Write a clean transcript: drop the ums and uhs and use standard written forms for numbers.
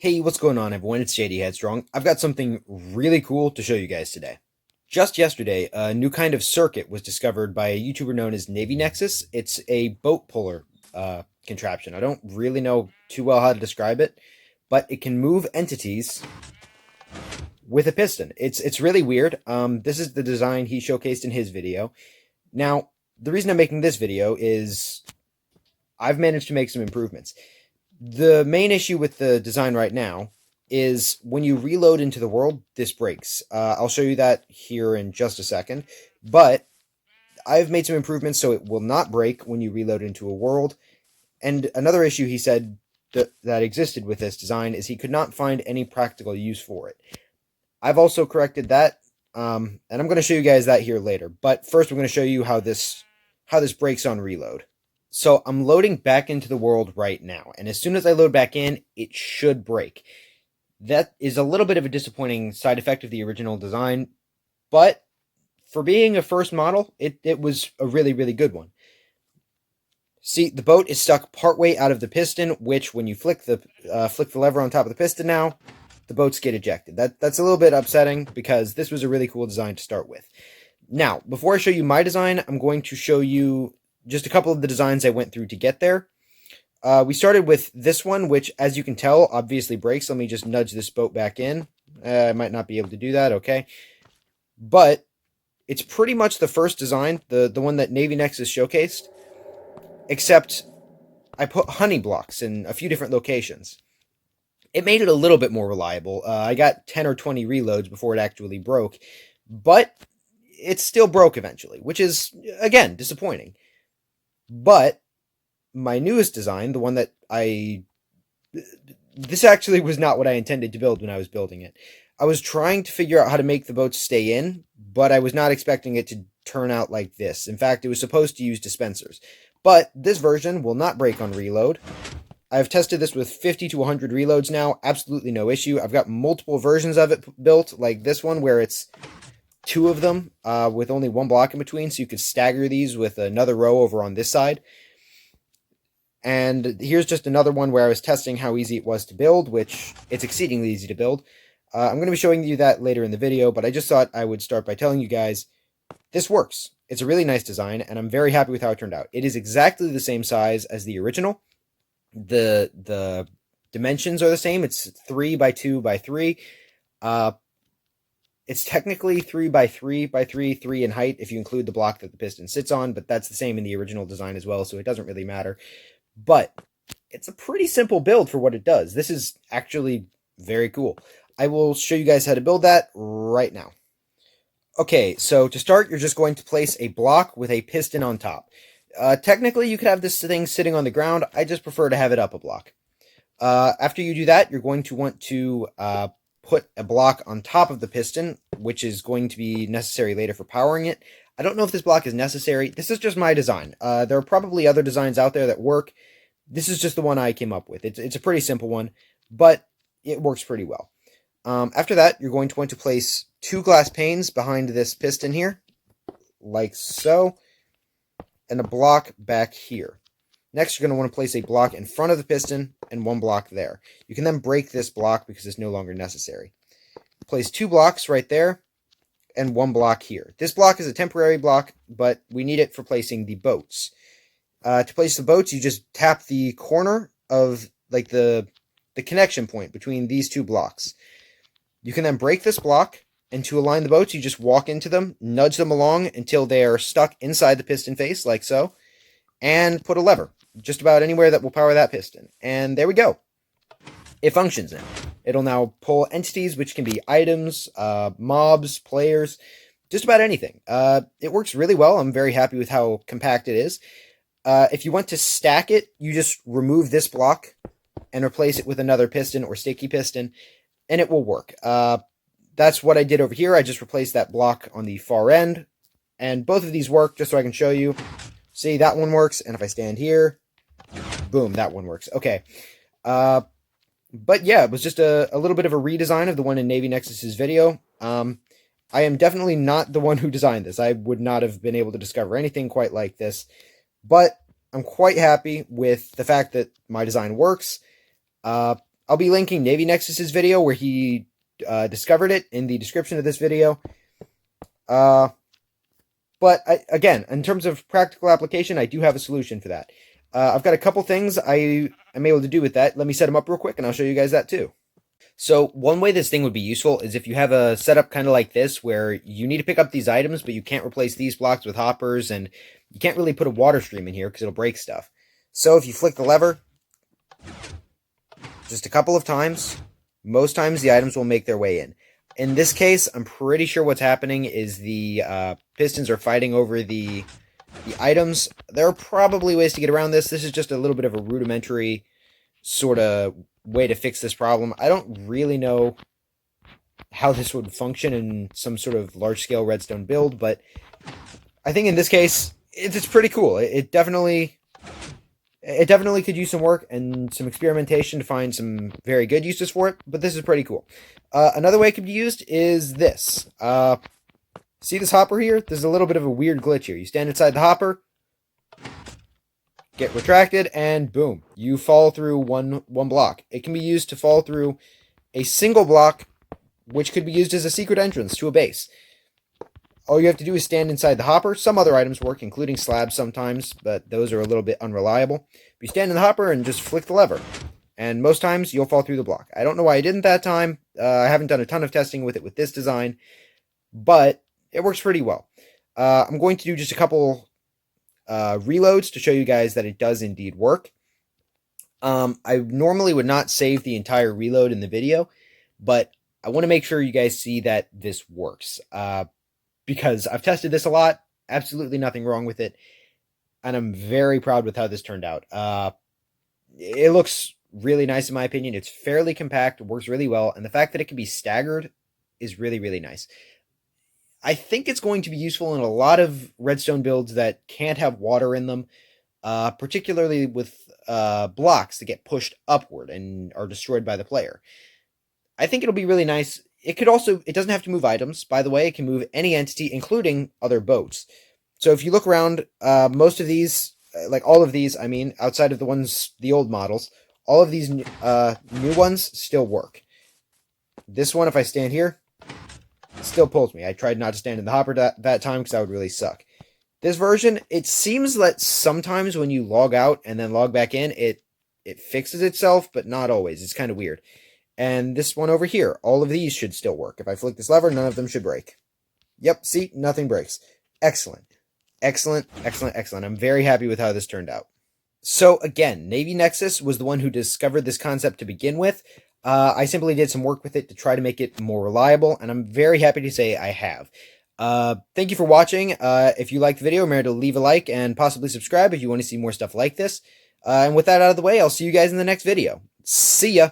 Hey, what's going on, everyone? It's JD Headstrong. I've got something really cool to show you guys today. Just yesterday, a new kind of circuit was discovered by a YouTuber known as Navynexus. It's a boat puller contraption. I don't really know too well how to describe it, but it can move entities with a piston. It's really weird. This is the design he showcased in his video. Now, the reason I'm making this video is I've managed to make some improvements. The main issue with the design right now is when you reload into the world, this breaks. I'll show you that here in just a second, but I've made some improvements so it will not break when you reload into a world. And another issue he said that existed with this design is he could not find any practical use for it. I've also corrected that, and I'm going to show you guys that here later. But first, I'm going to show you how this breaks on reload. So I'm loading back into the world right now, and as soon as I load back in, it should break. That is a little bit of a disappointing side effect of the original design, but for being a first model, it was a really, really good one. See, the boat is stuck partway out of the piston, which when you flick the lever on top of the piston now, the boats get ejected. That's a little bit upsetting because this was a really cool design to start with. Now, before I show you my design, I'm going to show you just a couple of the designs I went through to get there. We started with this one, which, as you can tell, obviously breaks. Let me just nudge this boat back in. I might not be able to do that, okay. But it's pretty much the first design, the one that Navynexus showcased, except I put honey blocks in a few different locations. It made it a little bit more reliable. I got 10 or 20 reloads before it actually broke, but it still broke eventually, which is, again, disappointing. But my newest design, the one that this actually was not what I intended to build when I was building it. I was trying to figure out how to make the boats stay in, but I was not expecting it to turn out like this. In fact, it was supposed to use dispensers. But this version will not break on reload. I've tested this with 50 to 100 reloads now, absolutely no issue. I've got multiple versions of it built, like this one, where it's two of them with only one block in between, so you could stagger these with another row over on this side. And here's just another one where I was testing how easy it was to build, which it's exceedingly easy to build. I'm going to be showing you that later in the video, but I just thought I would start by telling you guys this works. It's a really nice design, and I'm very happy with how it turned out. It is exactly the same size as the original. The dimensions are the same. It's 3 by 2 by 3. It's technically 3 by 3 by 3, 3 in height if you include the block that the piston sits on, but that's the same in the original design as well, so it doesn't really matter. But it's a pretty simple build for what it does. This is actually very cool. I will show you guys how to build that right now. Okay, so to start, you're just going to place a block with a piston on top. Technically, you could have this thing sitting on the ground. I just prefer to have it up a block. After you do that, you're going to want to put a block on top of the piston, which is going to be necessary later for powering it. I don't know if this block is necessary. This is just my design. There are probably other designs out there that work. This is just the one I came up with. It's a pretty simple one, but it works pretty well. After that, you're going to want to place 2 glass panes behind this piston here, like so, and a block back here. Next, you're going to want to place a block in front of the piston and 1 block there. You can then break this block because it's no longer necessary. Place 2 blocks right there and 1 block here. This block is a temporary block, but we need it for placing the boats. To place the boats, you just tap the corner of like the connection point between these 2 blocks. You can then break this block, and to align the boats, you just walk into them, nudge them along until they are stuck inside the piston face, like so, and put a lever just about anywhere that will power that piston. And there we go. It functions now. It'll now pull entities, which can be items, mobs, players, just about anything. It works really well. I'm very happy with how compact it is. If you want to stack it, you just remove this block and replace it with another piston or sticky piston, and it will work. That's what I did over here. I just replaced that block on the far end, and both of these work, just so I can show you. See, that one works, and if I stand here, boom, that one works. Okay. But yeah, it was just a little bit of a redesign of the one in Navynexus' video. I am definitely not the one who designed this. I would not have been able to discover anything quite like this, but I'm quite happy with the fact that my design works. I'll be linking Navynexus' video where he discovered it in the description of this video. But again, in terms of practical application, I do have a solution for that. I've got a couple things I am able to do with that. Let me set them up real quick, and I'll show you guys that too. So one way this thing would be useful is if you have a setup kind of like this, where you need to pick up these items, but you can't replace these blocks with hoppers, and you can't really put a water stream in here because it'll break stuff. So if you flick the lever just a couple of times, most times the items will make their way in. In this case, I'm pretty sure what's happening is the pistons are fighting over the items. There are probably ways to get around this. This is just a little bit of a rudimentary sort of way to fix this problem. I don't really know how this would function in some sort of large-scale redstone build, but I think in this case, it's pretty cool. It definitely could use some work and some experimentation to find some very good uses for it, but this is pretty cool. Another way it could be used is this. See this hopper here? There's a little bit of a weird glitch here. You stand inside the hopper, get retracted, and boom, you fall through one block. It can be used to fall through a single block, which could be used as a secret entrance to a base. All you have to do is stand inside the hopper. Some other items work, including slabs sometimes, but those are a little bit unreliable. You stand in the hopper and just flick the lever, and most times you'll fall through the block. I don't know why I didn't that time. I haven't done a ton of testing with it with this design, but it works pretty well. I'm going to do just a couple reloads to show you guys that it does indeed work. I normally would not save the entire reload in the video, but I want to make sure you guys see that this works. Because I've tested this a lot, absolutely nothing wrong with it, and I'm very proud with how this turned out. It looks really nice in my opinion. It's fairly compact, works really well, and the fact that it can be staggered is really, really nice. I think it's going to be useful in a lot of redstone builds that can't have water in them, particularly with blocks that get pushed upward and are destroyed by the player. I think it'll be really nice. It doesn't have to move items, by the way. It can move any entity, including other boats. So if you look around, most of these, like all of these, I mean, outside of the old models, all of these new ones still work. This one, if I stand here, it still pulls me. I tried not to stand in the hopper that time because that would really suck. This version, it seems that sometimes when you log out and then log back in, it fixes itself, but not always. It's kind of weird. And this one over here, all of these should still work. If I flick this lever, none of them should break. Yep, see, nothing breaks. Excellent. Excellent, excellent, excellent. I'm very happy with how this turned out. So again, Navynexus was the one who discovered this concept to begin with. I simply did some work with it to try to make it more reliable, and I'm very happy to say I have. Thank you for watching. If you liked the video, remember to leave a like and possibly subscribe if you want to see more stuff like this. And with that out of the way, I'll see you guys in the next video. See ya!